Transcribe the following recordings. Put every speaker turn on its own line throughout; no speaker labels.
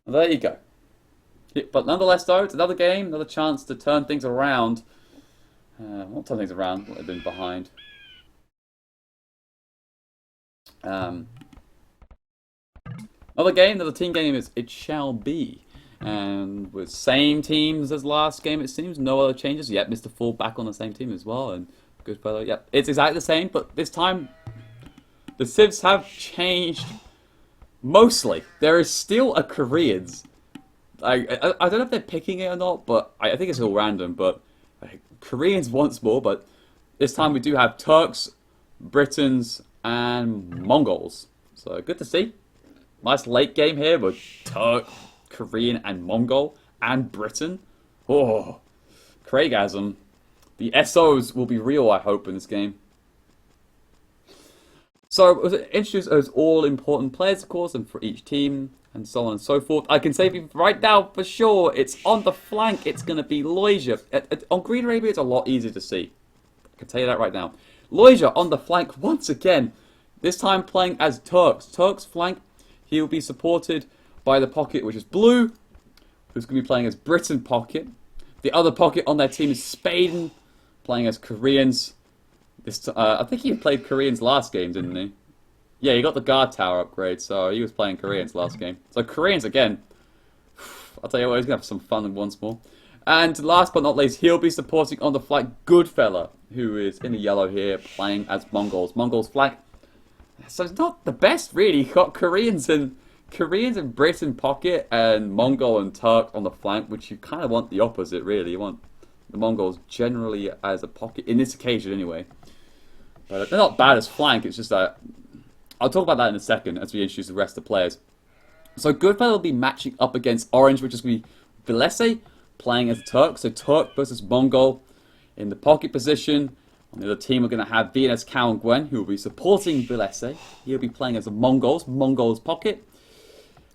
There you go. But nonetheless, though, it's another game, another chance to turn things around. Not turn things around, what they've been behind. Um, Another game, another team game is It Shall Be. And with same teams as last game, it seems. No other changes. Yep, Mr. Full back on the same team as well. And Goodfellow, yep. It's exactly the same, but this time the civs have changed mostly. There is still a Koreans. I don't know if they're picking it or not, but I think it's all random. But Koreans once more, but this time we do have Turks, Britons, and Mongols. So good to see. Nice late game here with Turk, Korean, and Mongol, and Britain. Oh, Craigasm. The SOs will be real, I hope, in this game. So, it was introduced as all important players, of course, and for each team, and so on and so forth. I can say right now, for sure, it's on the flank, it's going to be Loisia. On Green Arabia, it's a lot easier to see. I can tell you that right now. Loisia on the flank once again. This time playing as Turks. Turks flank, he will be supported by the pocket, which is blue, who's going to be playing as Britain pocket. The other pocket on their team is Spain, playing as Koreans. I think he played Koreans last game, didn't he? Yeah, he got the guard tower upgrade, so he was playing Koreans last game. So Koreans again. I'll tell you what, he's going to have some fun once more. And last but not least, he'll be supporting on the flag Goodfella, who is in the yellow here, playing as Mongols. Mongols flag. So it's not the best, really. You've got Koreans and Britain pocket, and Mongol and Turk on the flank, which you kind of want the opposite, really. You want the Mongols generally as a pocket, in this occasion anyway. But they're not bad as flank, it's just that... I'll talk about that in a second as we introduce the rest of the players. So Goodfellow will be matching up against Orange, which is going to be Vilese playing as Turk. So Turk versus Mongol in the pocket position. On the other team, we're going to have VNS Cao and Gwen, who will be supporting Vilese. He'll be playing as the Mongols pocket.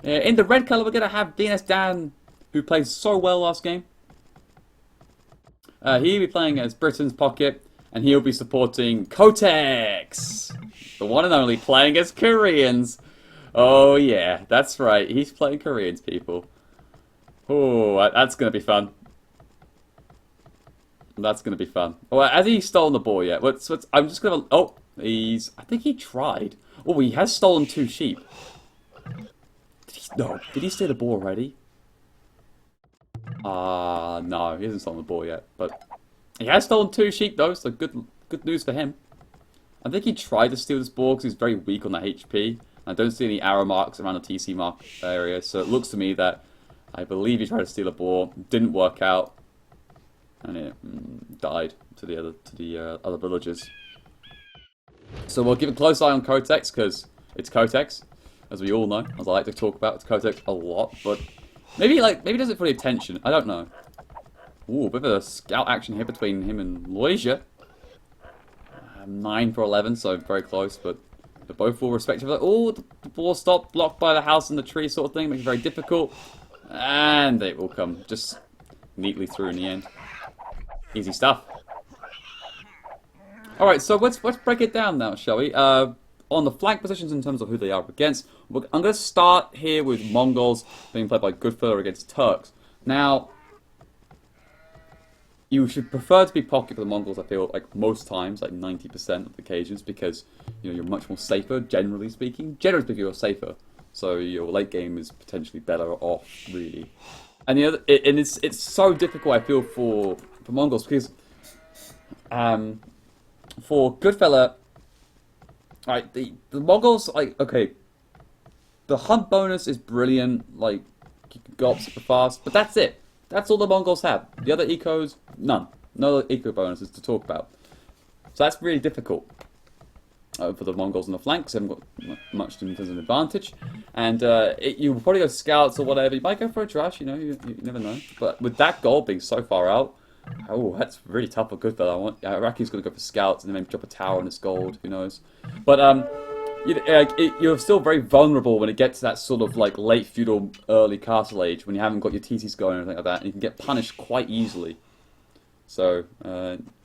In the red colour, we're going to have VNS Dan, who played so well last game. He'll be playing as Britain's pocket, and he'll be supporting Kotex, the one and only, playing as Koreans. Oh yeah, that's right, he's playing Koreans, people. Oh, that's going to be fun. That's going to be fun. Oh, has he stolen the ball yet? I'm just going to... Oh, I think he tried. Oh, he has stolen 2 sheep. No, did he steal the ball already? No, he hasn't stolen the ball yet. But he has stolen 2 sheep, though, so good news for him. I think he tried to steal this ball because he's very weak on that HP. I don't see any arrow marks around the TC mark area, so it looks to me that I believe he tried to steal a ball, didn't work out, and it died to the other villagers. So we'll keep a close eye on Kotex because it's Kotex, as we all know, as I like to talk about. It's Kotex a lot, but maybe he does it for the attention. I don't know. Ooh, a bit of a scout action here between him and Loisia. 9 for 11, so very close, but they're both all respectively. Oh, the ball stopped, blocked by the house and the tree sort of thing, makes it very difficult. And it will come just neatly through in the end. Easy stuff. Alright, so let's break it down now, shall we? On the flank positions in terms of who they are against, I'm going to start here with Mongols being played by Goodfellow against Turks. Now, you should prefer to be pocket for the Mongols, I feel, like most times, like 90% of the occasions, because you're much more safer, generally speaking. Generally speaking, you're safer, so your late game is potentially better off, really. And it's so difficult, I feel, for Mongols, because for Goodfella, right, the Mongols, like, okay, the hunt bonus is brilliant, like, you can go up super fast, but that's it. That's all the Mongols have. The other ecos, none. No other eco bonuses to talk about. So that's really difficult for the Mongols on the flanks. They haven't got much in terms of advantage. And you probably go scouts or whatever. You might go for a trash, you never know. But with that goal being so far out, oh, that's really tough for Goodfellow. Iraqi's going to go for scouts and then maybe drop a tower on his gold. Who knows? But you're still very vulnerable when it gets to that sort of like late feudal, early castle age, when you haven't got your TCs going or anything like that, and you can get punished quite easily. So there's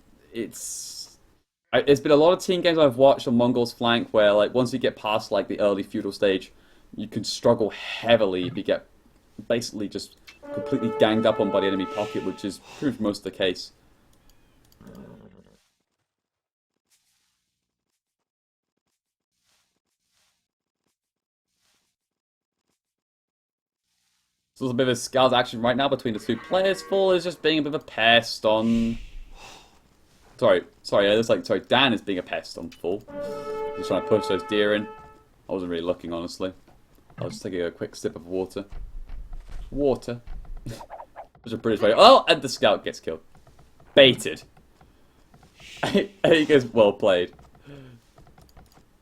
been a lot of team games I've watched on Mongols flank where like once you get past like the early feudal stage, you can struggle heavily if you get basically just completely ganged up on by the enemy pocket, which is proved most of the case. So there's a bit of a scouts action right now between the two players. Full is just being a bit of a pest on... Sorry, Dan is being a pest on Full. He's trying to push those deer in. I wasn't really looking, honestly. I was just taking a quick sip of water. Water. Such a British way. Oh, and the scout gets killed. Baited. He goes, well played.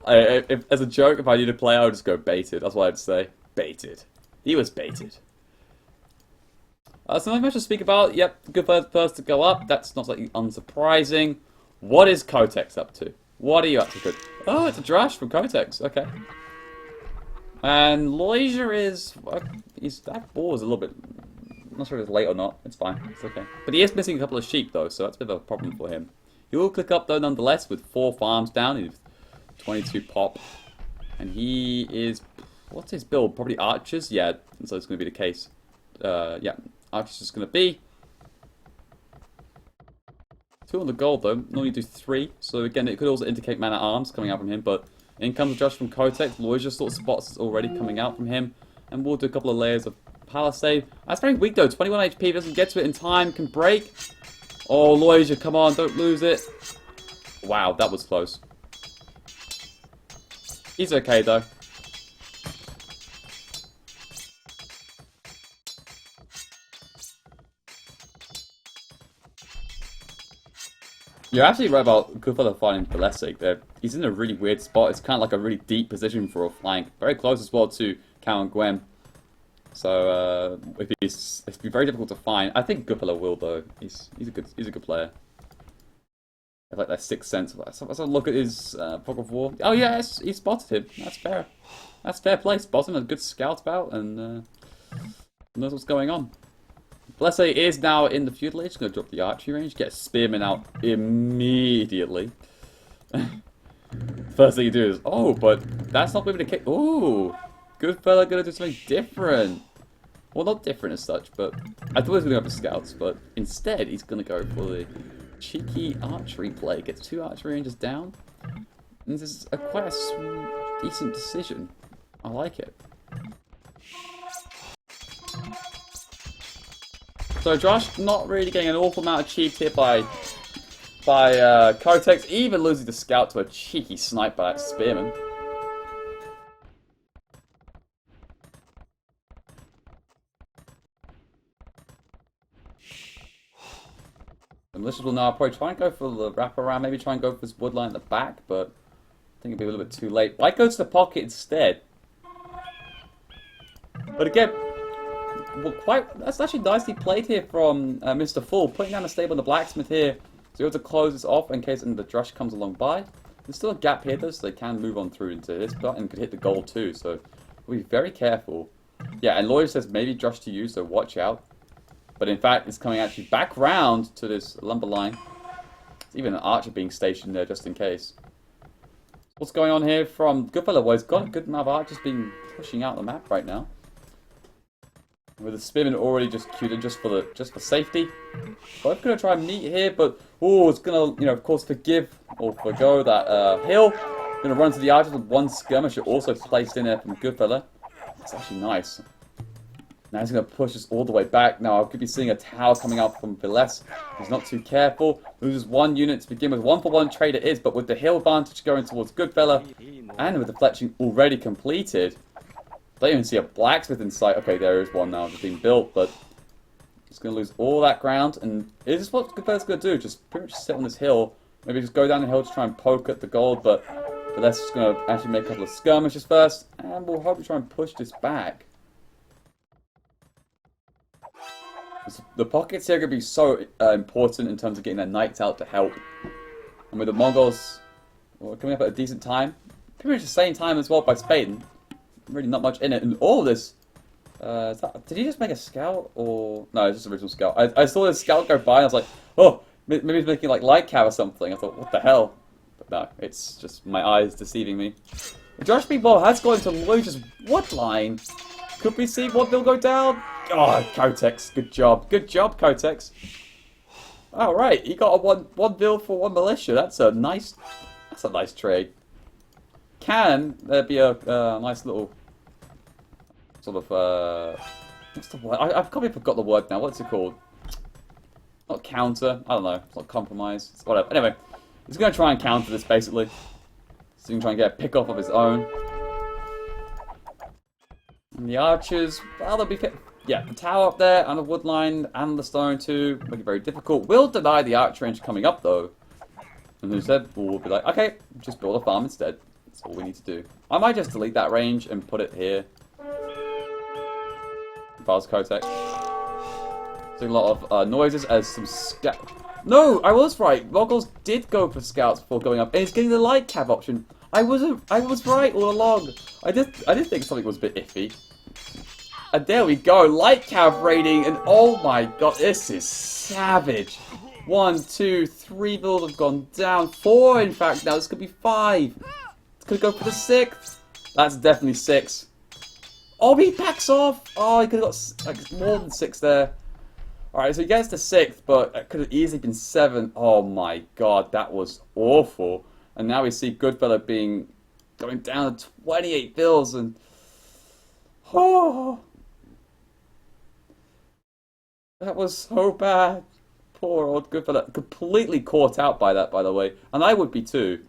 As a joke, if I need to play, I would just go baited. That's what I'd say. Baited. He was baited. Something much to speak about. Yep, good first to go up. That's not slightly unsurprising. What is Kotex up to? What are you up to? Good. Oh, it's a Drash from Kotex. Okay. And Loisia is... that ball is a little bit... I'm not sure if it's late or not. It's fine. It's okay. But he is missing a couple of sheep, though, so that's a bit of a problem for him. He will click up, though, nonetheless, with 4 farms down. He's 22 pop. And he is... What's his build? Probably archers? Yeah, so it's going to be the case. Yeah, archers is going to be. 2 on the gold, though. Normally do 3. So, again, it could also indicate man-at-arms coming out from him. But in comes Josh from Kotex. Loisia sort of spots is already coming out from him. And we'll do a couple of layers of Palisade. That's very weak, though. 21 HP. Doesn't get to it in time. Can break. Oh, Loisia, come on. Don't lose it. Wow, that was close. He's okay, though. You're actually right about Goodfellow fighting Balestic. He's in a really weird spot. It's kind of like a really deep position for a flank. Very close as well to Cal and Gwen. So it's be very difficult to find. I think Goodfellow will though. He's a good player. I like that sixth sense. Let's look at his fog of war. Oh yeah, he spotted him. That's fair. That's fair play. Spotted him. A good scout about and knows what's going on. Blesse is now in the feudal age. He's going to drop the archery range. Get Spearman out immediately. First thing you do is, oh, but that's not going to be the case. Ooh, good fella going to do something different. Well, not different as such, but I thought he was going to go for scouts, but instead he's going to go for the cheeky archery play. Gets 2 archery ranges down. And this is quite a decent decision. I like it. So Josh not really getting an awful amount of cheap here by Kotex, even losing the scout to a cheeky snipe by that Spearman. The militias will now probably try and go for the wraparound, maybe try and go for this woodline at the back, but I think it'll be a little bit too late. Why go to the pocket instead? But again, well, that's actually nicely played here from Mr. Full, putting down a stable on the blacksmith here, so you have to close this off in case the Drush comes along by. There's still a gap here though, so they can move on through into this plot and could hit the goal too, so we'll be very careful. Yeah, and Lawyer says maybe Drush to use, so watch out. But in fact, it's coming actually back round to this lumber line. There's even an archer being stationed there just in case. What's going on here from Goodfellow? Well, he's got a good amount of archers being pushing out the map right now. With the Spearman already just queued in just for safety. Both gonna try and meet here, but it's gonna of course forgive or forgo that hill. Gonna run to the archers with 1 skirmisher also placed in there from Goodfellow. It's actually nice. Now he's gonna push us all the way back. Now I could be seeing a tower coming out from Viles. He's not too careful. Loses 1 unit to begin with. 1-for-1 trade it is, but with the hill advantage going towards Goodfellow and with the fletching already completed. Don't even see a blacksmith in sight. Okay, there is one now just being built, but it's going to lose all that ground. And is this what Goodfellow's going to do? Just pretty much sit on this hill. Maybe just go down the hill to try and poke at the gold, but that's just going to actually make a couple of skirmishes first. And we'll hopefully try and push this back. The pockets here are going to be so important in terms of getting their knights out to help. And with the Mongols coming up at a decent time, pretty much the same time as well by Spain. Really not much in it, and all this. Did he just make a scout, or no? It's just original scout. I saw this scout go by, and I was like, oh, maybe he's making like light cav or something. I thought, what the hell? But no, it's just my eyes deceiving me. The Josh Ball has gone into Loisia's wood line. Could we see one bill go down? Oh, Kotex, good job. Good job, Kotex. Alright, he got a one bill for one militia. That's a nice trade. Can there be a nice little sort of what's the word? I've completely forgot the word now. What's it called? Not counter. I don't know. It's not compromise. It's whatever. Anyway, he's going to try and counter this basically. So he can try and get a pick off of his own. And the archers, well, they'll be yeah, the tower up there and the wood line and the stone too make it very difficult. We'll deny the arch range coming up though. And instead, we'll be like, okay, just build a farm instead. That's all we need to do. I might just delete that range and put it here. If I was Kotek. Doing a lot of noises as some scout. No, I was right. Moggles did go for scouts before going up, and he's getting the light cav option. I was right all along. I did think something was a bit iffy. And there we go, light cav rating, and oh my god, this is savage. 1, 2, 3 bills have gone down. 4, in fact, now this could be 5. It's gonna go for the 6th. That's definitely 6. Oh, he backs off. Oh, he could have got like more than 6 there. Alright, so he gets to 6th, but it could have easily been 7. Oh my god, that was awful. And now we see Goodfella going down to 28 bills, and oh, that was so bad. Poor old Goodfella, completely caught out by that, by the way, and I would be too,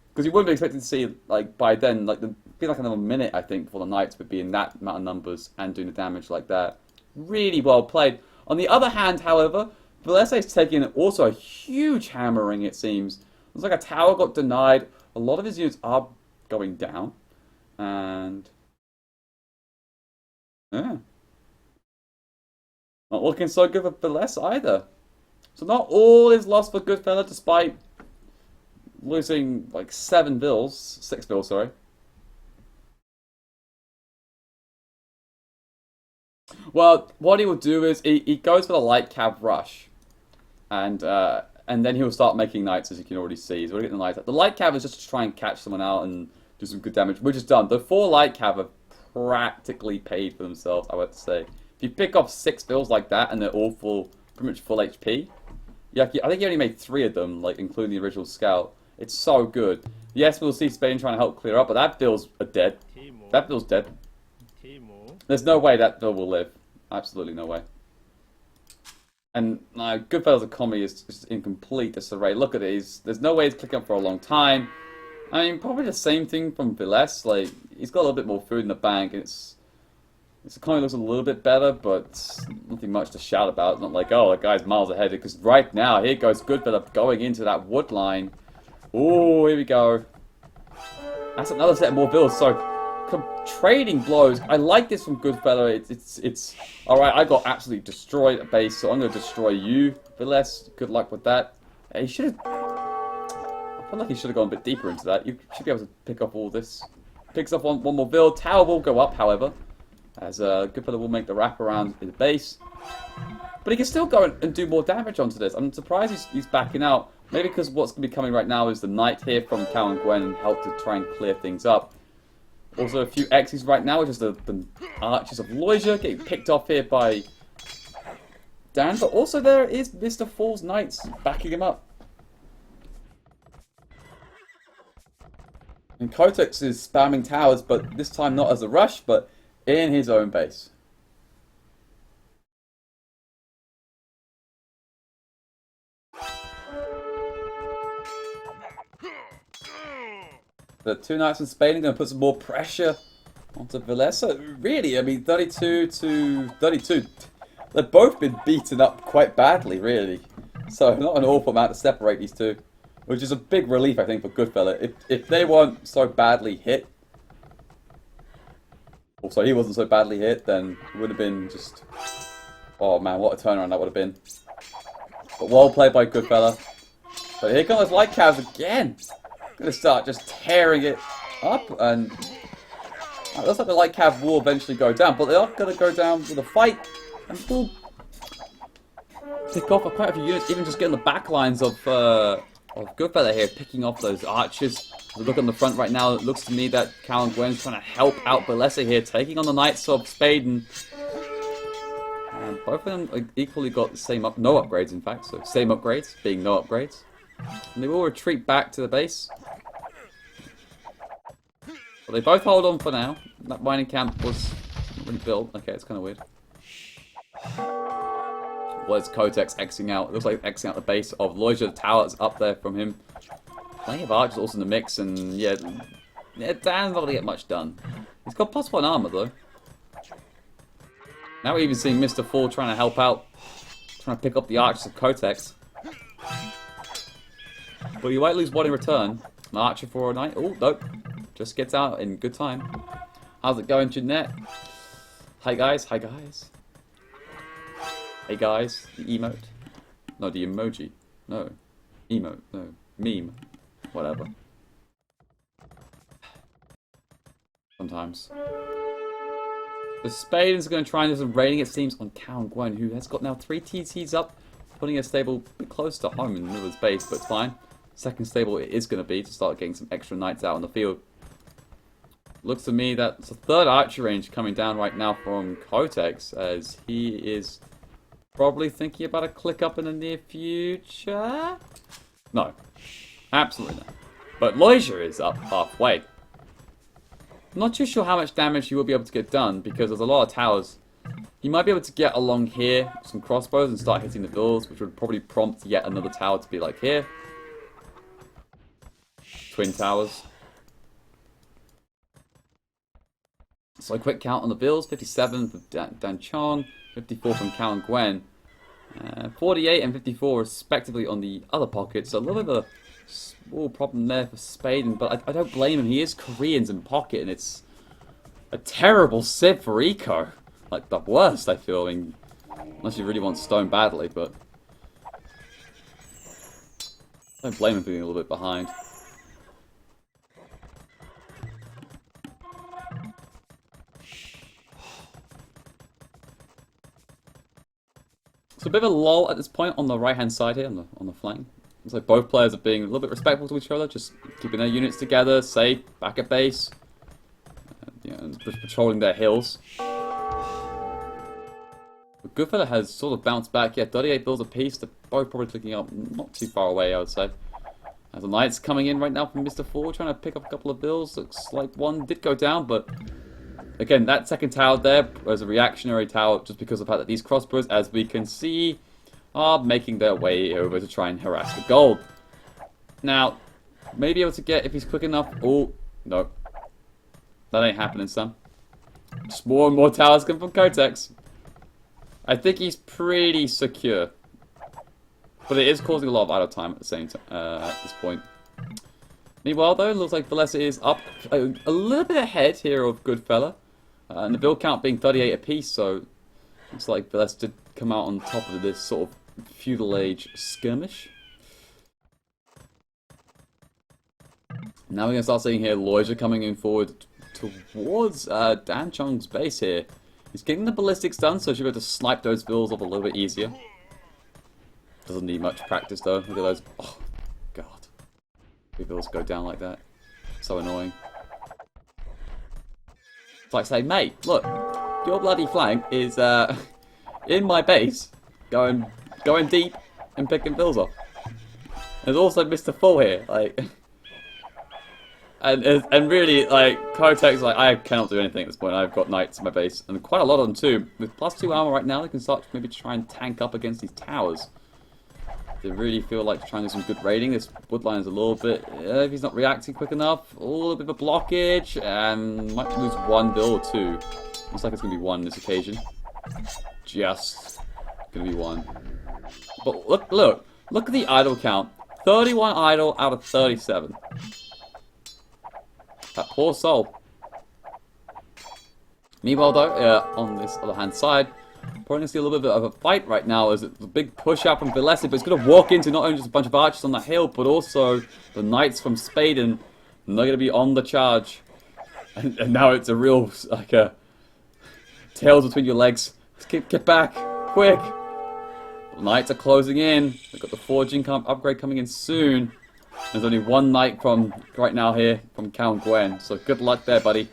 because you wouldn't be expecting to see like by then like be like another minute I think before the knights would be in that amount of numbers and doing the damage like that. Really well played. On the other hand, however, Velese's taking also a huge hammering. It seems. Looks like a tower got denied. A lot of his units are going down. And yeah. Not looking so good for Velese either. So not all is lost for Goodfella despite losing like 6 bills, sorry. Well, what he will do is he goes for the light cav rush. And then he'll start making knights, as you can already see. He's already getting the knights. The light cav is just to try and catch someone out and do some good damage, which is done. The 4 light cav have practically paid for themselves, I would say. If you pick off 6 bills like that and they're all pretty much full HP, yeah, I think he only made 3 of them, like including the original scout. It's so good. Yes, we'll see Spain trying to help clear up, but that bill's dead. That bill's dead. There's no way that bill will live. Absolutely no way. And Goodfella's economy is just in complete disarray. Look at it. There's no way he's clicking up for a long time. I mean, probably the same thing from Velese. Like, he's got a little bit more food in the bank. And his economy looks a little bit better, but nothing much to shout about. It's not like, oh, that guy's miles ahead. Because right now, here goes Goodfella going into that wood line. Oh, here we go. That's another set of more bills. So, trading blows. I like this from Goodfella. It's all right. I got absolutely destroyed at base, so I'm going to destroy you, Velese. Good luck with that. He should have. I feel like he should have gone a bit deeper into that. You should be able to pick up all this. Picks up one more build. Tower will go up, however, as Goodfella will make the wrap around in the base. But he can still go and do more damage onto this. I'm surprised he's backing out. Maybe because what's going to be coming right now is the knight here from Cal and Gwen and help to try and clear things up. Also a few X's right now, which is the Archers of Loisia getting picked off here by Dan. But also there is Mr. Fool's Knights backing him up. And Kotex is spamming towers, but this time not as a rush, but in his own base. The 2 knights in Spain are going to put some more pressure onto Velese. Really, I mean, 32 to 32. They've both been beaten up quite badly, really. So not an awful amount to separate these two, which is a big relief, I think, for Goodfella. If they weren't so badly hit, also he wasn't so badly hit, then it would have been just, oh man, what a turnaround that would have been. But well played by Goodfella. But here come those light cavs again. Gonna start just tearing it up, and it looks like the light cav will eventually go down, but they are gonna go down with a fight, and will pick off quite a few units, even just getting the back lines of Goodfella here, picking off those archers. Look on the front right now, it looks to me that Cal and Gwen's trying to help out Balesa here, taking on the Knights of Spaden. And both of them equally got the same no upgrades in fact, so same upgrades, being no upgrades. And they will retreat back to the base. But they both hold on for now. That mining camp was really built. Okay, it's kind of weird. Where's Kotex Xing out? It looks like Xing out the base of Loja. The tower is up there from him. Plenty of archers also in the mix, and yeah, Dan's not going to get much done. He's got +1 armor though. Now we're even seeing Mr. Fall trying to help out, trying to pick up the archers of Kotex. But you might lose one in return. An archer for a knight. Oh, nope. Just gets out in good time. How's it going, Jeanette? Hi guys, hi guys. Hey guys, the emote. No, the emoji. No. Emote, no. Meme. Whatever. Sometimes. The Spaden's going to try and do some raiding, it seems, on Cal and Gwen, who has got now 3 TTs up, putting a stable a bit close to home in the middle of his base, but it's fine. Second stable it is going to be to start getting some extra knights out on the field. Looks to me that it's a third archer range coming down right now from Kotex, as he is probably thinking about a click up in the near future. No, absolutely not. But Loja is up halfway. I'm not too sure how much damage you will be able to get done because there's a lot of towers. You might be able to get along here, some crossbows, and start hitting the bills, which would probably prompt yet another tower to be like here. Twin towers. So a quick count on the bills, 57 for Dan Chong, 54 from Cal and Gwen, 48 and 54 respectively on the other pockets. So a little bit of a small problem there for Spaden, but I don't blame him. He is Koreans in pocket, and it's a terrible civ for eco. Like the worst, I feel. I mean, unless you really want stone badly, but I don't blame him for being a little bit behind. So a bit of a lull at this point on the right-hand side here, on the flank. Looks like both players are being a little bit respectful to each other, just keeping their units together, safe, back at base, and just patrolling their hills. But Goodfella has sort of bounced back, yeah, 38 bills apiece. They're both probably clicking up not too far away, I would say. As the Knights coming in right now from Mr. Ford, trying to pick up a couple of bills. Looks like one did go down, but again, that second tower there was a reactionary tower just because of the fact that these crossbows, as we can see, are making their way over to try and harass the gold. Now, maybe able to get, if he's quick enough. Oh, no. That ain't happening, son. Just more and more towers come from Kotex. I think he's pretty secure. But it is causing a lot of idle time at the same time, at this point. Meanwhile, though, it looks like Balesa is up a little bit ahead here of Goodfella. And the build count being 38 apiece, so looks like Balesa did come out on top of this sort of feudal age skirmish. Now we're going to start seeing here Loja coming in forward towards Dan Chong's base here. He's getting the ballistics done, so she'll be able to snipe those bills off a little bit easier. Doesn't need much practice though. Look at those. Oh, God. The bills go down like that. So annoying. It's like saying, mate, look, your bloody flank is in my base, going deep and picking bills off. There's also Mr. Full here, like, and really, like, Kotex, like, I cannot do anything at this point. I've got knights in my base, and quite a lot of them too. With +2 armor right now, they can start to maybe try and tank up against these towers. They really feel like trying to do some good raiding. This woodline is a little bit, if he's not reacting quick enough, a little bit of a blockage, and might lose one bill or two. Looks like it's going to be one this occasion. Just going to be one. But look at the idle count. 31 idle out of 37. That poor soul. Meanwhile though, on this other hand side, probably going to see a little bit of a fight right now as it's a big push out from Balesa, but it's going to walk into not only just a bunch of archers on the hill, but also the knights from Spaden, and they're going to be on the charge. And now it's a real, like a tails between your legs. Get back, quick! The knights are closing in. They've got the forging upgrade coming in soon. There's only one knight from right now here from Count Gwen, so good luck there, buddy.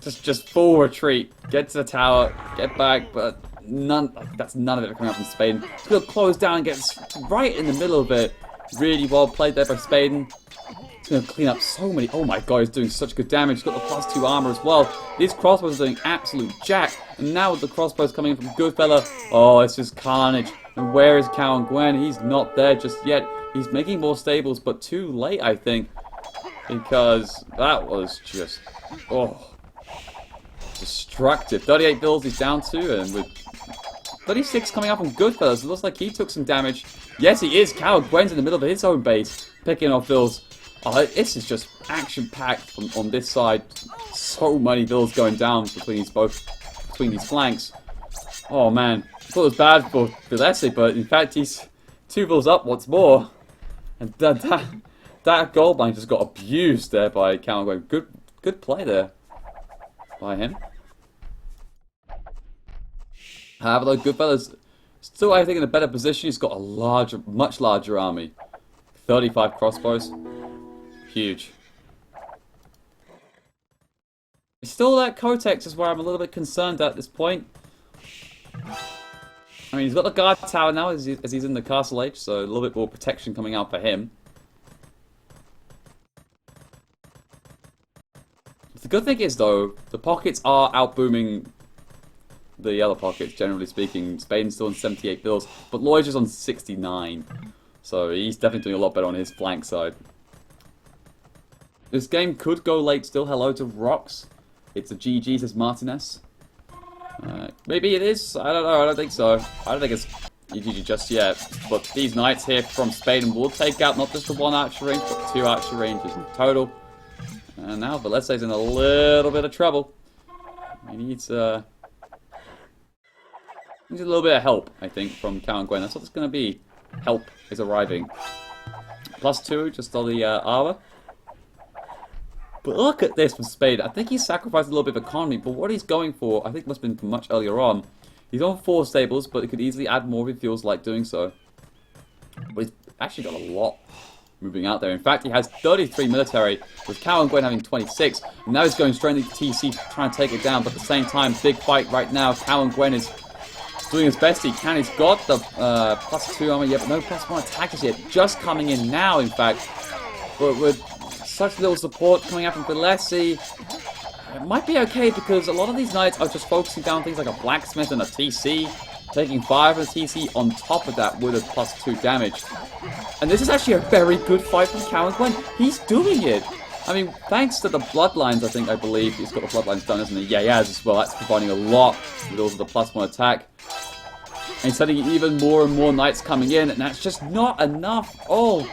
Just full retreat. Get to the tower, get back, but none of it coming up from Spain. It's gonna close down and get right in the middle of it. Really well played there by Spain. It's gonna clean up so many. Oh my god, he's doing such good damage. He's got the +2 armor as well. These crossbows are doing absolute jack. And now with the crossbows coming in from Goodfella, oh, it's just carnage. And where is Count Gwen? He's not there just yet. He's making more stables, but too late, I think. Because that was just, oh, destructive. 38 bills he's down to, and with 36 coming up from Goodfellas, it looks like he took some damage. Yes, he is. Count Gwen's in the middle of his own base, picking off bills. Oh, this is just action-packed on this side. So many bills going down between these flanks. Oh man, I thought it was bad for Vilese, but in fact he's 2 bills up once more. And that gold line just got abused there by Count Gwen. Good play there by him. However, though, Goodfellas still, I think, in a better position. He's got a much larger army. 35 crossbows. Huge. Still, that Kotex is where I'm a little bit concerned at this point. I mean, he's got the guard tower now as he's in the castle age, so a little bit more protection coming out for him. The good thing is, though, the pockets are outbooming the other pockets, generally speaking. Spain's still on 78 bills, but Lloyd's is on 69. So he's definitely doing a lot better on his flank side. This game could go late still. Hello to Rocks. It's a GG, says Martinez. Maybe it is. I don't know. I don't think so. I don't think it's GG just yet. But these knights here from Spain will take out not just the 1 archer range, but 2 archer ranges in total. And now Velese's in a little bit of trouble. He needs a little bit of help, I think, from Count Gwen. That's what it's going to be. Help is arriving. +2 just on the armor. But look at this from Spain. I think he's sacrificed a little bit of economy, but what he's going for, I think must have been from much earlier on. He's on 4 stables, but he could easily add more if he feels like doing so. But he's actually got a lot moving out there. In fact, he has 33 military, with Count Gwen having 26. And now he's going straight into TC to try and take it down, but at the same time, big fight right now. Count Gwen is doing his best he can. He's got the +2 armor yet, but no +1 attack as yet. Just coming in now, in fact. But with such little support coming out from Vilese, it might be okay because a lot of these knights are just focusing down things like a blacksmith and a TC, taking 5 of the TC on top of that with a +2 damage. And this is actually a very good fight from Count Gwen. He's doing it. I mean, thanks to the bloodlines, I believe he's got the bloodlines done, isn't he? Yeah, he has as well. That's providing a lot with also the +1 attack. And he's sending even more and more knights coming in, and that's just not enough. Oh,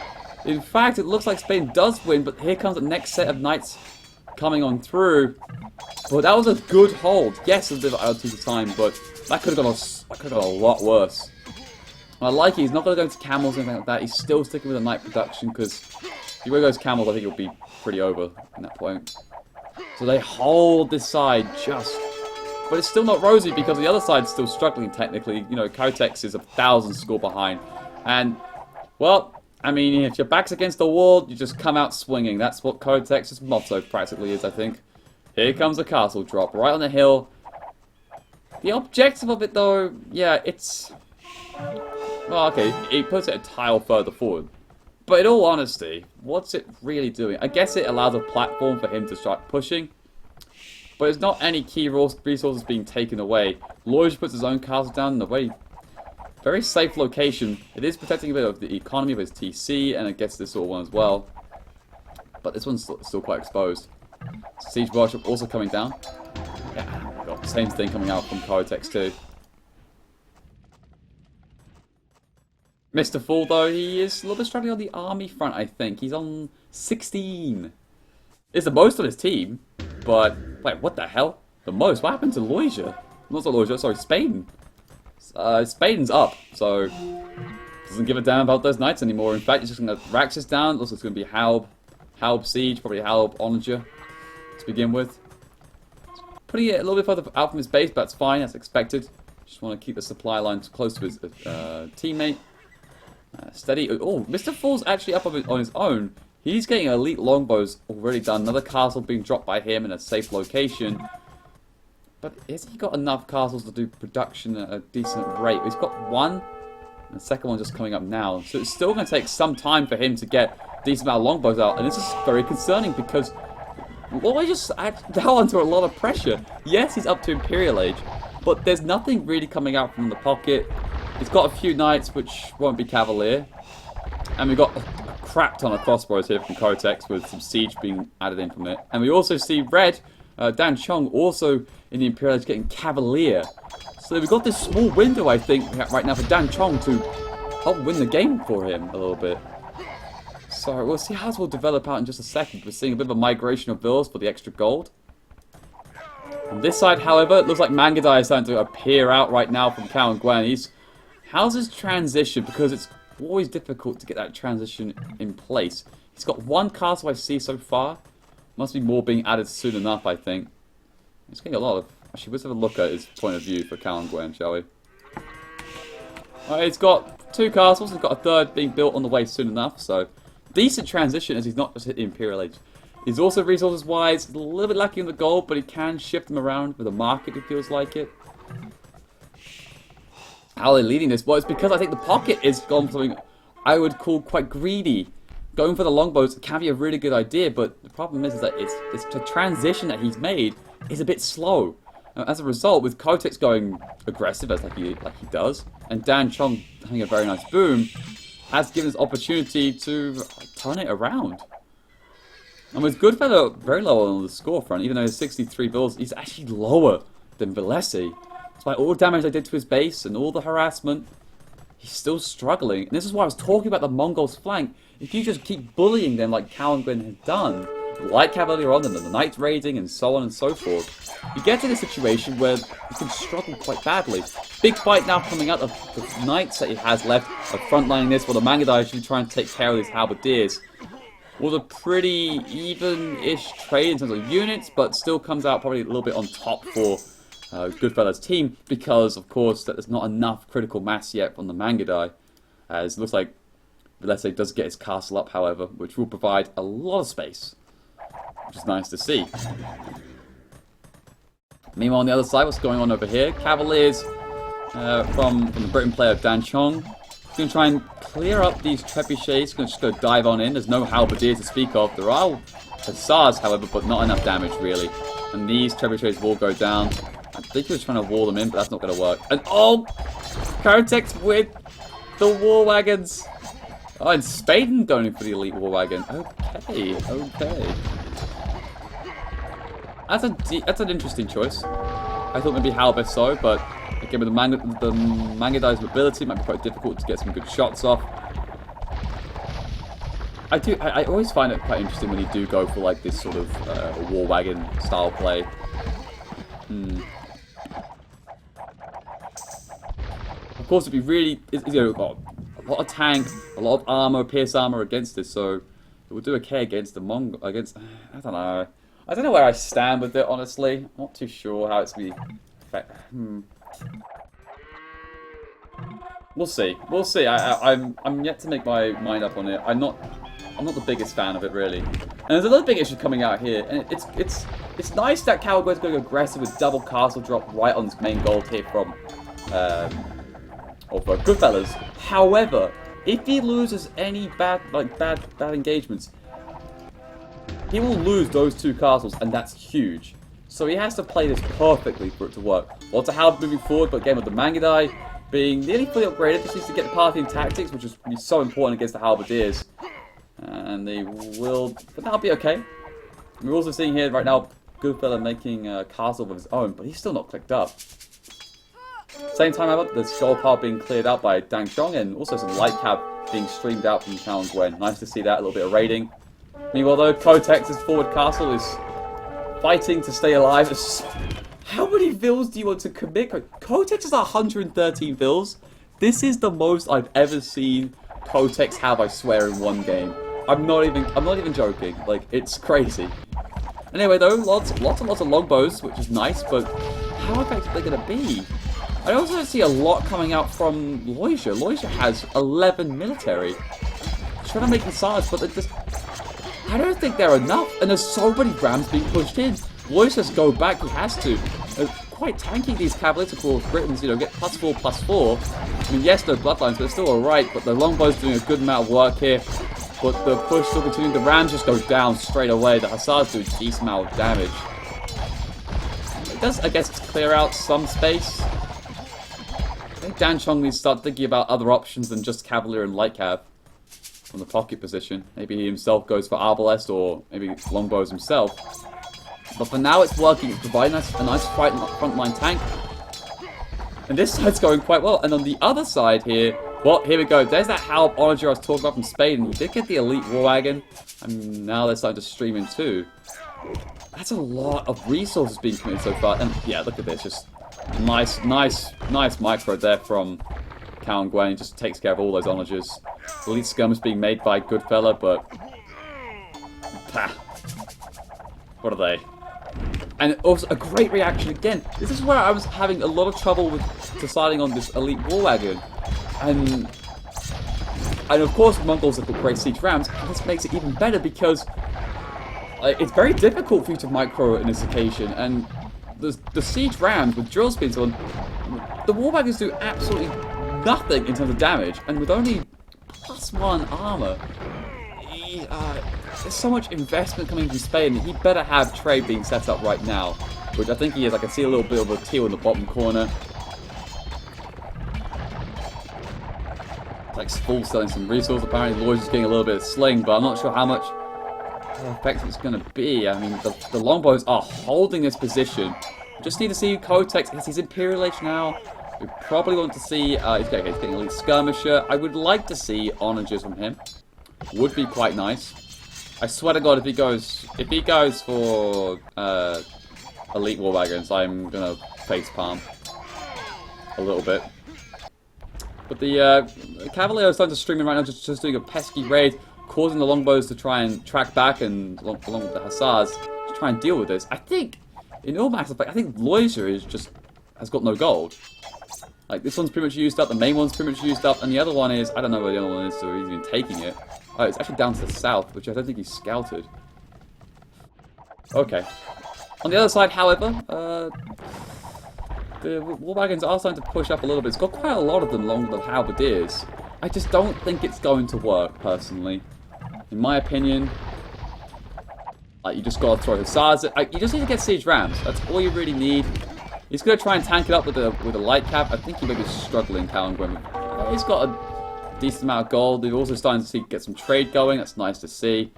in fact, it looks like Spain does win, but here comes the next set of knights coming on through. But that was a good hold. Yes, a bit of out of time, but that could have gone a lot worse. I like it. He's not going to go into camels or anything like that. He's still sticking with the knight production, because if he goes camels, I think it'll be pretty over at that point. So they hold this side just... But it's still not rosy, because the other side's still struggling technically. You know, Kotex is 1,000 score behind. And, well, I mean, if your back's against the wall, you just come out swinging. That's what Kotex's motto practically is, I think. Here comes a castle drop, right on the hill. The objective of it, though, yeah, it's... Well, okay, he puts it a tile further forward. But in all honesty, what's it really doing? I guess it allows a platform for him to start pushing. But there's not any key resources being taken away. Lloyd puts his own castle down in a very safe location. It is protecting a bit of the economy of his TC, and it gets this sort of one as well. But this one's still quite exposed. Siege Workshop also coming down. Yeah, we've got the same thing coming out from Kotex too. Mr. Fool, though, he is a little bit struggling on the army front, I think. He's on 16. It's the most on his team, but... Wait, what the hell? The most? What happened to Loisia? Not Loisia, sorry, Spain. Spain's up, so... Doesn't give a damn about those knights anymore. In fact, he's just going to rax this down. Looks like it's going to be Halb Siege, probably Halb Onager to begin with. Putting it a little bit further out from his base, but that's fine, that's expected. Just want to keep the supply lines close to his teammate. Steady. Oh, Mr. Fool's actually up on his own. He's getting elite longbows already done. Another castle being dropped by him in a safe location. But has he got enough castles to do production at a decent rate? He's got one. And the second one just coming up now. So it's still going to take some time for him to get a decent amount of longbows out. And this is very concerning because Loy just fell under a lot of pressure. Yes, he's up to Imperial Age. But there's nothing really coming out from the pocket. He's got a few knights, which won't be Cavalier. And we've got a crap ton of crossbows here from Kotex with some siege being added in from it. And we also see Red, Dan Chong, also in the Imperial Age getting Cavalier. So we've got this small window, I think, right now for Dan Chong to help win the game for him a little bit. So we'll see how this will develop out in just a second. We're seeing a bit of a migration of villas for the extra gold. On this side, however, it looks like Mangadai is starting to appear out right now from Cao and Gwen. How's his transition? Because it's always difficult to get that transition in place. He's got one castle I see so far. Must be more being added soon enough, I think. He's getting a lot of... Actually, let's have a look at his point of view for Cao and Gwen, shall we? Alright, he's got two castles. He's got a third being built on the way soon enough, so... Decent transition as he's not just hit the Imperial Age. He's also resources-wise a little bit lacking in the gold, but he can shift them around with a market if he feels like it. How are they leading this? Well, it's because I think the pocket is gone for something I would call quite greedy. Going for the longbows can be a really good idea, but the problem is that it's the transition that he's made is a bit slow. As a result, with Kotex going aggressive as like he does, and Dan Chong having a very nice boom, has given us opportunity to turn it around. And with Goodfellow very low on the score front, even though he's 63 bills, he's actually lower than Valesi. Despite all the damage they did to his base and all the harassment, he's still struggling. And this is why I was talking about the Mongols' flank. If you just keep bullying them like Cao and Gwen have done, like Cavalier on them, and the Knights raiding and so on and so forth, you get in a situation where you can struggle quite badly. Big fight now coming out of the Knights that he has left, frontlining this, while the Mangadai is actually trying to take care of these Halberdiers. Was a pretty even-ish trade in terms of units, but still comes out probably a little bit on top for Goodfellow's team, because, of course, that there's not enough critical mass yet from the Mangadai. As it looks like Valesi does get his castle up, however, which will provide a lot of space, which is nice to see. Meanwhile, on the other side, what's going on over here? Cavaliers from the Britain player Dan Chong. He's going to try and clear up these trebuchets. He's going to just go dive on in. There's no halberdiers to speak of. There are hussars, however, but not enough damage, really. And these trebuchets will go down. I think he was trying to wall them in, but that's not going to work. And oh! Kotex with the war wagons. Oh, and Spaden going for the elite war wagon. Okay, okay. That's an interesting choice. I thought maybe Halberd so, but again with the Mangadai's mobility, it might be quite difficult to get some good shots off. I always find it quite interesting when you do go for like this sort of war wagon style play. Of course, it'd be really, a lot of tank, a lot of armor, pierce armor against this, so it would do okay against the Mongol. I don't know. I don't know where I stand with it, honestly. I'm not too sure how it's going to be. We'll see. We'll see. I'm yet to make my mind up on it. I'm not the biggest fan of it, really. And there's another big issue coming out here, and it's nice that Cowboy's going aggressive with double castle drop right on his main gold here from Goodfellas. However, if he loses any bad engagements, he will lose those two castles, and that's huge. So he has to play this perfectly for it to work. Lots of Halberd moving forward, but again with the Mangadai being nearly fully upgraded, just needs to get the Parthian tactics, which is going to be so important against the Halberdiers. And they will, but that'll be okay. We're also seeing here right now Goodfellow making a castle of his own, but he's still not clicked up. Same time, however, the skull pile being cleared out by Dang Chong, and also some light cab being streamed out from Cao and Gwen. Nice to see that, a little bit of raiding. Meanwhile, though, Kotex's forward castle is fighting to stay alive. How many vills do you want to commit? Kotex is 113 vills. This is the most I've ever seen Kotex have, I swear, in one game. I'm not even joking. Like, it's crazy. Anyway, though, lots and lots of longbows, which is nice, but how effective are they going to be? I also see a lot coming out from Loisia. Loisia has 11 military. Trying to make hussars, but just, I don't think they're enough. And there's so many rams being pushed in. Loisia's go back, he has to. Quite tanky, these cavaliers, of course. Britons, you know, get +4/+4. I mean, yes, no bloodlines, but it's still alright. But the longbow's doing a good amount of work here. But the push still continuing. The rams just go down straight away. The hussars do a decent amount of damage. It does, I guess, clear out some space. I think Dan Chong needs to start thinking about other options than just cavalier and light cav from the pocket position. Maybe he himself goes for arbalest, or maybe longbows himself. But for now, it's working. It's providing us a nice frontline tank. And this side's going quite well. And on the other side here, well, here we go. There's that Halb Onager I was talking about from Spain. And he did get the elite war wagon. And now they're starting to stream in too. That's a lot of resources being committed so far. And yeah, look at this. Just nice micro there from Cao and Gwen. He just takes care of all those Onagers. Elite skirmish being made by Goodfella, but... What are they? And also a great reaction again. This is where I was having a lot of trouble with deciding on this elite war wagon. And of course Mongols have got great siege rams, and this makes it even better because it's very difficult for you to micro in this occasion. And the siege rams with drill speeds on, the war wagons do absolutely nothing in terms of damage, and with only +1 armor, there's so much investment coming from Spain. He better have trade being set up right now, which I think he is. I can see a little bit of a teal in the bottom corner. It's like full selling some resource. Apparently Lloyd's is getting a little bit of sling, but I'm not sure how much effective it's going to be. I mean, the longbows are holding this position. Just need to see Kotex. He's Imperial Age now. We probably want to see, he's getting elite skirmisher. I would like to see onagers from him. Would be quite nice. I swear to God, if he goes for elite war wagons, I'm gonna face palm a little bit. But the Cavalier is starting to stream in right now, just doing a pesky raid, causing the longbows to try and track back, and along with the hussars to try and deal with this. I think in all max effect, I think Loisia has got no gold. Like, this one's pretty much used up, the main one's pretty much used up, and the other one is, I don't know where the other one is, so he's even taking it. Oh, it's actually down to the south, which I don't think he's scouted. Okay. On the other side, however, the war wagons are starting to push up a little bit. It's got quite a lot of them along with the halberdiers. I just don't think it's going to work, personally. In my opinion, you just gotta throw hussars. You just need to get siege rams. That's all you really need. He's gonna try and tank it up with a light cap. I think he may be struggling, Cal and Gwen. He's got a decent amount of gold. They're also starting to get some trade going. That's nice to see.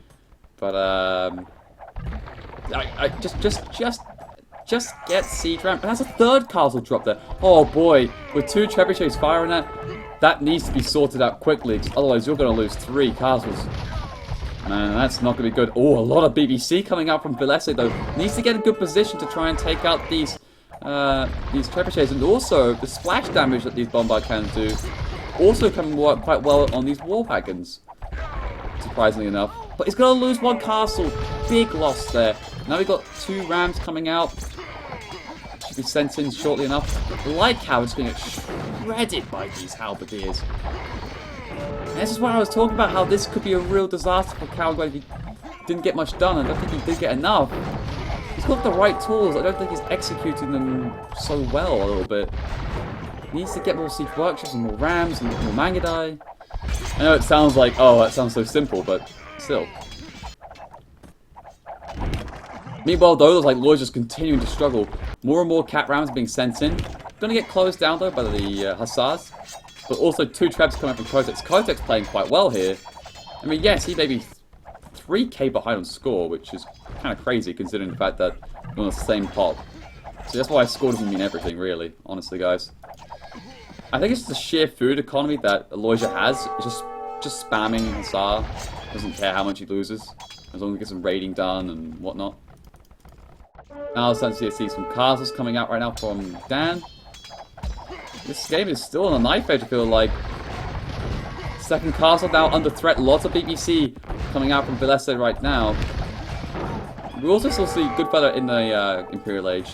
But just get siege ram. And that's a third castle drop there. Oh boy, with 2 trebuchets firing that needs to be sorted out quickly. Otherwise, you're going to lose 3 castles. Man, that's not going to be good. Oh, a lot of BBC coming out from Villesse though. Needs to get in good position to try and take out these trebuchets, and also the splash damage that these bombard cannons do also can work quite well on these war wagons, surprisingly enough. But he's going to lose 1 castle. Big loss there. Now we've got 2 rams coming out. Should be sent in shortly enough. The light cow is going to get shredded by these halberdiers. And this is what I was talking about, how this could be a real disaster for Cal if he didn't get much done. I don't think he did get enough. He's got the right tools. I don't think he's executing them so well a little bit. He needs to get more siege workshops and more rams and more Mangudai. I know it sounds like, oh, that sounds so simple, but still. Meanwhile, though, like Lloyd's just continuing to struggle. More and more cat rams being sent in. Going to get closed down though by the hussars, but also 2 trebs coming from Kotex. Kotex playing quite well here. I mean, yes, he may be 3k behind on score, which is kind of crazy considering the fact that we're on the same pot. So that's why score doesn't mean everything, really. Honestly, guys. I think it's the sheer food economy that Loisia has. It's just spamming Hussar. Doesn't care how much he loses, as long as he gets some raiding done and whatnot. Now I'm starting to see some castles coming out right now from Dan. This game is still on a knife edge, I feel like. Second castle now under threat. Lots of BBC coming out from Villesse right now. We also still see Goodfella in the Imperial Age.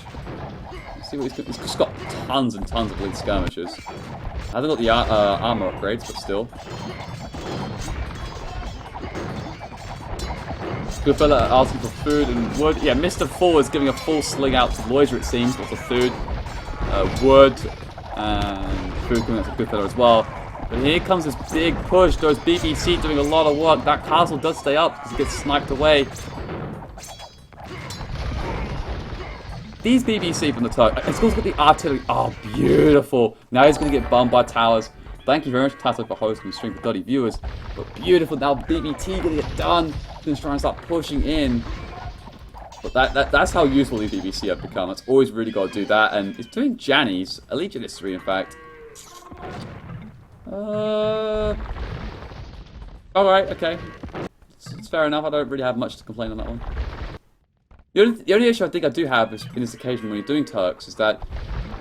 Let's see what he's just got tons and tons of elite skirmishes. I haven't got the armor upgrades, but still. Good fella asking for food and wood. Yeah, Mr. Full is giving a full sling out to Loiser, it seems. Lots of food, wood, and food coming out to Good fella as well. But here comes this big push. Those BBC doing a lot of work. That castle does stay up because it gets sniped away. These BBC from the Turk. It's going to get the artillery. Oh, beautiful. Now he's going to get bombed by towers. Thank you very much, Tasso, for hosting the stream for 30 viewers. But beautiful. Now BBT going to get done. He's going to try and start pushing in. But that's how useful these BBC have become. That's always really got to do that. And it's doing Jannies. Elite Jannies 3, in fact. Alright, okay. It's fair enough. I don't really have much to complain on that one. The only issue I think I do have is, in this occasion when you're doing Turks, is that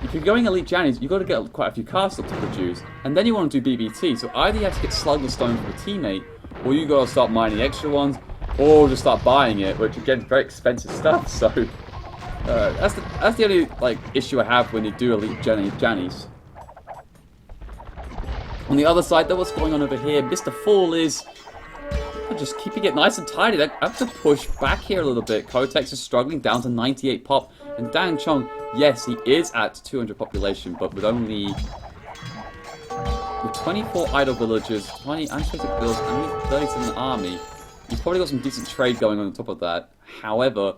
if you're going Elite Jannies, you've got to get quite a few castles to produce, and then you want to do BBT, so either you have to get Slug the Stone from a teammate, or you got to start mining extra ones, or just start buying it, which again is very expensive stuff, so that's the only issue I have when you do Elite Jannies. On the other side though, what's going on over here, Mr. Fall is just keeping it nice and tidy. I have to push back here a little bit. Kotex is struggling down to 98 pop. And Dan Chong, yes, he is at 200 population, but with only 24 idle villagers, 20 unsupported bills, and only 37 army. He's probably got some decent trade going on top of that. However,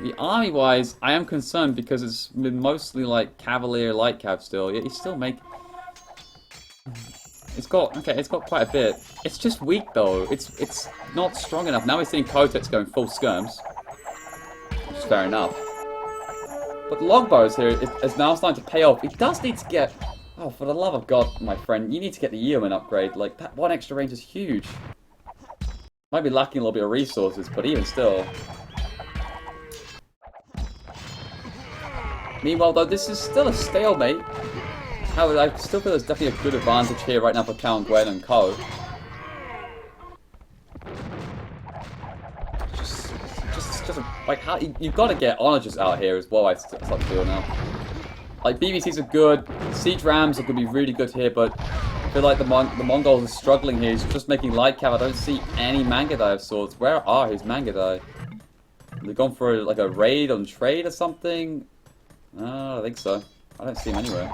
the army-wise, I am concerned because it's been mostly like Cavalier, Light Cav still. Yet he's still making... It's got quite a bit. It's just weak though. It's not strong enough. Now we're seeing Kotex going full skirms, which is fair enough. But Longbows here is now starting to pay off. He does need to get. Oh, for the love of God, my friend, you need to get the Yeoman upgrade. Like that one extra range is huge. Might be lacking a little bit of resources, but even still. Meanwhile, though, this is still a stalemate. However, I still feel there's definitely a good advantage here right now for Count Gwen and Co. Just like how you've got to get onagers out here as well. I start to feel now. Like BBCs are good, siege rams are going to be really good here, but I feel like the Mongols are struggling here. He's just making light cav. I don't see any Mangadai of sorts. Where are his Mangadai? They've gone for like a raid on trade or something. No, I don't think so. I don't see him anywhere.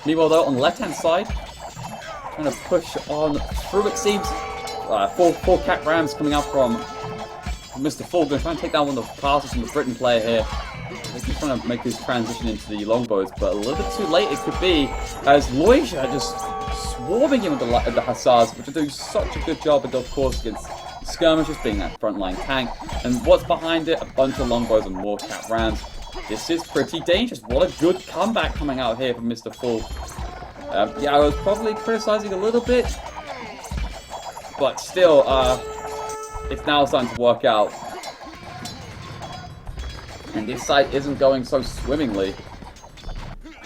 Meanwhile, though, on the left-hand side, trying to push on through, it seems. Four cat rams coming out from Mr. Full. Going to try and take down one of the castles from the Britain player here. He's trying to make this transition into the longbows, but a little bit too late it could be, as Loisha just swarming him with the hussars, which are doing such a good job, of course, against skirmishes, being that frontline tank. And what's behind it? A bunch of longbows and more cat rams. This is pretty dangerous. What a good comeback coming out here from Mr. Full. Yeah, I was probably criticizing a little bit, but still, it's now starting to work out. And this side isn't going so swimmingly.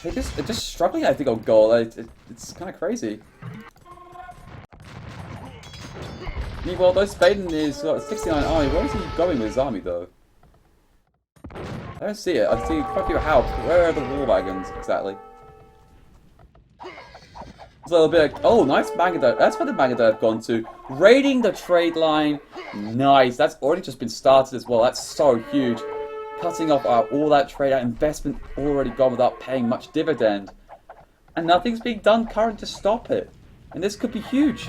They're just struggling, I think, on goal. It's kind of crazy. Meanwhile, though, Spaden is 69 army. Where is he going with his army, though? I don't see it. I see quite a few house. Where are the war wagons exactly? It's a little bit. Oh, nice Mangadai. That's where the Mangadai have gone to. Raiding the trade line. Nice. That's already just been started as well. That's so huge. Cutting off all that trade out. Investment already gone without paying much dividend. And nothing's being done current to stop it. And this could be huge.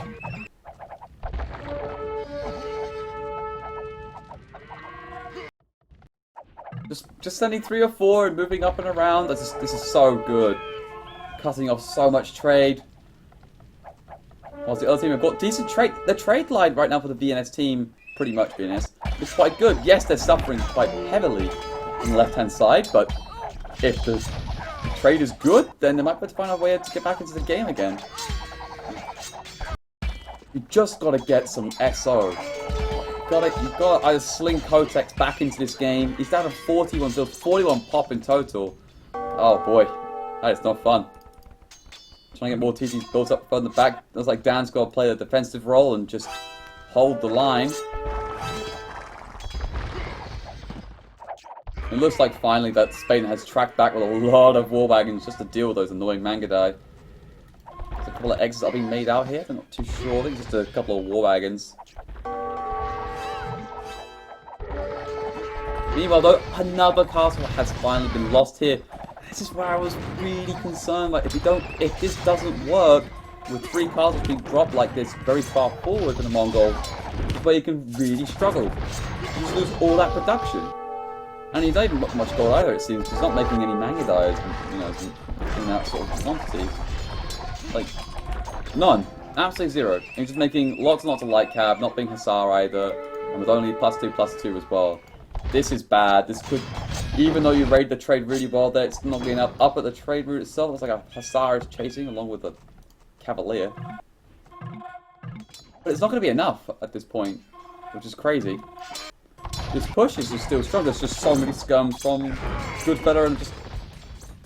Just sending 3 or 4 and moving up and around. This is so good. Cutting off so much trade. Whilst the other team have got decent trade. The trade line right now for the VNS team, pretty much VNS, is quite good. Yes, they're suffering quite heavily on the left-hand side, but if the trade is good, then they might be able to find a way to get back into the game again. You just got to get some SO. You've got to either sling Kotex back into this game. He's down to 41 builds, 41 pop in total. Oh boy, that is not fun. Trying to get more TCs built up further back. Looks like Dan's got to play the defensive role and just hold the line. It looks like finally that Spain has tracked back with a lot of war wagons just to deal with those annoying Mangudai. There's a couple of exits that are being made out here. I'm not too sure. I think just a couple of war wagons. Meanwhile, though, another castle has finally been lost here. This is where I was really concerned. Like, if this doesn't work with 3 castles being dropped like this very far forward in the Mongols, it's where you can really struggle. You just lose all that production. And he's not even got much gold either, it seems. He's not making any Mangudais, you know, in that sort of quantity. Like, none. Absolutely zero. And he's just making lots and lots of light cab, not being Hussar either, and with only +2/+2 as well. This is bad. This could, even though you raid the trade really well there, it's not getting up at the trade route itself. It's like a Hussar is chasing along with a Cavalier. But it's not going to be enough at this point, which is crazy. This push is just still strong. There's just so many scums from Goodfellow and just...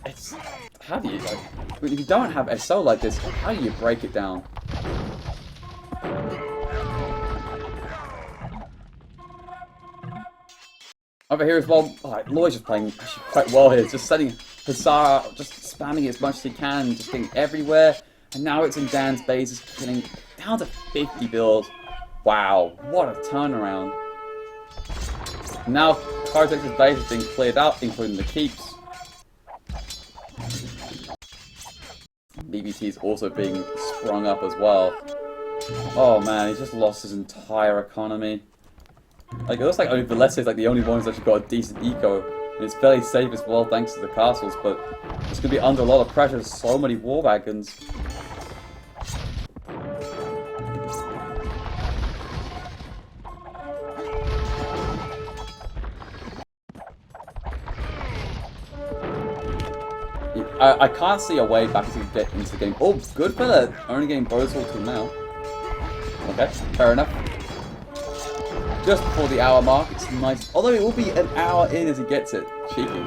It's... How do you... Like, I mean, if you don't have SO like this, how do you break it down? Over here as well, Lloyd's just playing actually quite well here. Just setting Hussar, just spamming as much as he can, just getting everywhere. And now it's in Dan's base, it's getting down to 50 builds. Wow, what a turnaround. Now, Cortex's base is being cleared out, including the keeps. BBT is also being sprung up as well. Oh man, he's just lost his entire economy. Like, it looks like only Valencia is like the only one who's actually got a decent eco. And it's fairly safe as well thanks to the castles, but it's going to be under a lot of pressure. There's so many war wagons. I can't see a way back to get into the game. Oh, good fella! Only getting bonus all till now. Okay, fair enough. Just before the hour mark, it's nice. Although it will be an hour in as he gets it. Cheeky.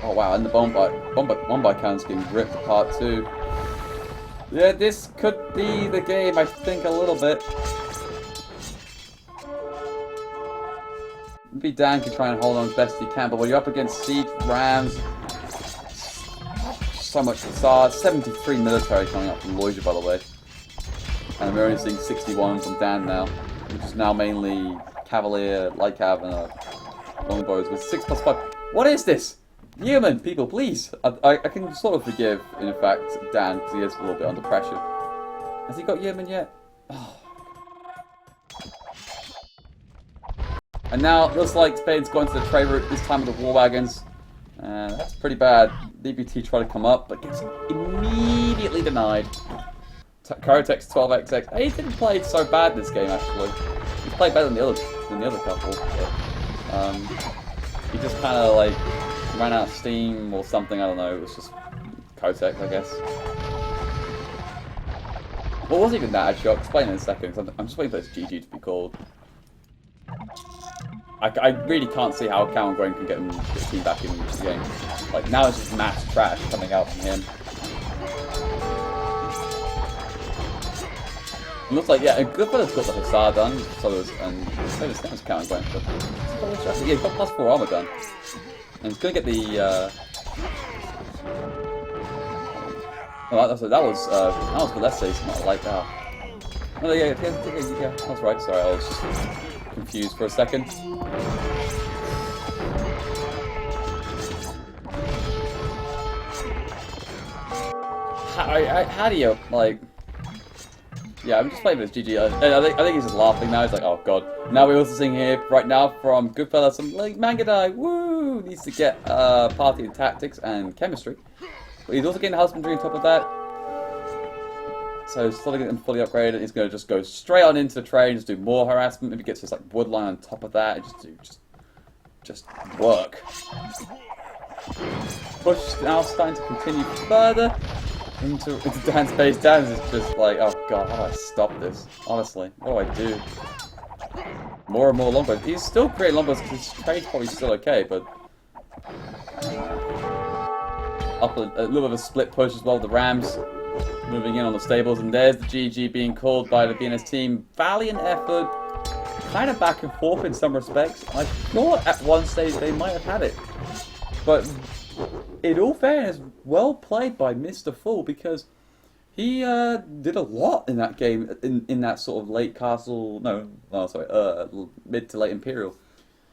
Oh wow, and the bomb by count's getting ripped apart too. Yeah, this could be the game, I think, a little bit. Maybe Dan can try and hold on as best he can, but when you're up against siege rams, so much facade. 73 military coming up from Loja, by the way. And we're only seeing 61 from Dan now, which is now mainly Cavalier, Light Cav, and Longbows with 6+5. What is this? Human, people, please! I can sort of forgive, in fact, Dan, because he is a little bit under pressure. Has he got Yemen yet? Oh. And now, it looks like Spain's going to the trade route, this time with the war wagons. That's pretty bad. DBT tried to come up, but gets immediately denied. Cortex 12XX. He didn't play so bad this game, actually. He played better than the other couple. But, he just kind of like ran out of steam or something. I don't know. It was just Cortex, I guess. What was even that? Actually, I'll explain in a second. I'm just waiting for this GG to be called. I really can't see how Cal and Gwen can get his team back in the game. Like, now it's just mass trash coming out from him. It looks like, yeah, and Goodfellas got the Hussar done, so there's, and so was Cal and Gwen. But yeah, he's got +4 armor done. And he's going to get the, oh, that was Valencia's, not like that. Oh, yeah, that's right, sorry, I was just confused for a second. How do you, like... Yeah, I'm just playing with this GG. I think he's just laughing now. He's like, oh god. Now we're also seeing here, right now, from Goodfellas, some like Mangudai, woo! Needs to get party and tactics and chemistry. But he's also getting husbandry on top of that. So still getting them fully upgraded. He's going to just go straight on into the train, just do more harassment. Maybe get this like woodline on top of that. Just work. Push now starting to continue further into Dan's base. Dan is just like, oh god, how do I stop this? Honestly, what do I do? More and more longbows. He's still creating longbows because his trade's probably still okay, but up a little bit of a split push as well with the Rams moving in on the stables, and there's the GG being called by the BNS team. Valiant effort. kind of back and forth in some respects. I thought at one stage they might have had it. But in all fairness, well played by Mr. Fool, because he did a lot in that game, in that sort of late castle, no, oh, sorry, mid to late Imperial.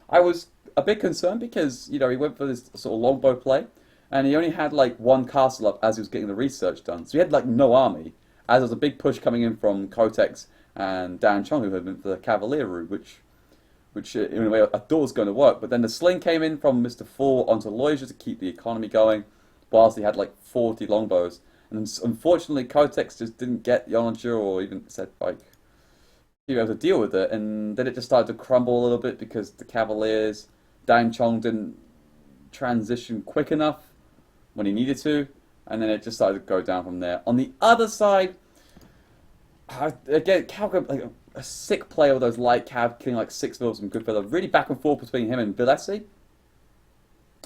I was a bit concerned because, you know, he went for this sort of longbow play, and he only had like one castle up as he was getting the research done. So he had like no army, as there was a big push coming in from Kotex and Dan Chong, who had been for the Cavalier route, which in a way I thought was going to work. But then the sling came in from Mr. Four onto Loisia to keep the economy going, whilst he had like 40 longbows. And unfortunately, Kotex just didn't get Yonaju or even said like be able to deal with it, and then it just started to crumble a little bit because the Cavaliers, Dan Chong didn't transition quick enough when he needed to, and then it just started to go down from there. On the other side, again, Calco, like a sick player with those light cav, killing like 6 vills from Goodfellow, really back and forth between him and Villesi.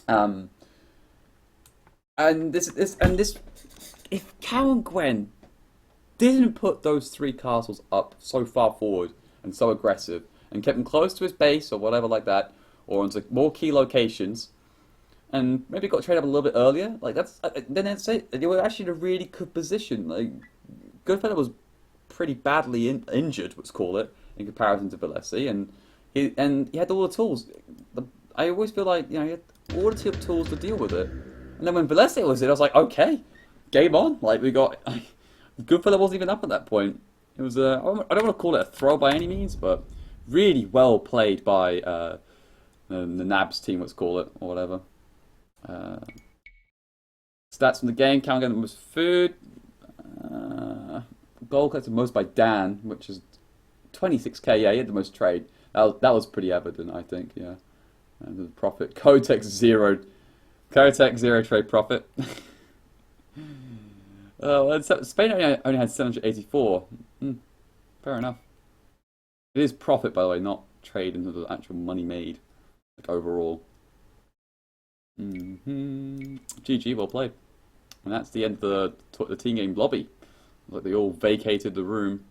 And this, if Cal and Gwen didn't put those 3 castles up so far forward and so aggressive, and kept them close to his base or whatever like that, or into more key locations, and maybe got traded up a little bit earlier, like that's then I'd say they were actually in a really good position. Like Goodfellow was pretty badly injured, let's call it, in comparison to Villesi, and he had all the tools. I always feel like, you know, he had all the tools to deal with it. And then when Villesi was in, I was like, okay, game on. Like we got Goodfellow wasn't even up at that point. It was I don't want to call it a throw by any means, but really well played by the Nabs team, let's call it, or whatever. Stats from the game: Cal getting the most food. Gold collected most by Dan, which is 26k. Yeah, he had the most trade. That was pretty evident, I think. Yeah, and the profit. Kotex zero trade profit. Spain only had 784. Fair enough. It is profit, by the way, not trade into the actual money made, like overall. GG, well played. And that's the end of the team game lobby. Like they all vacated the room.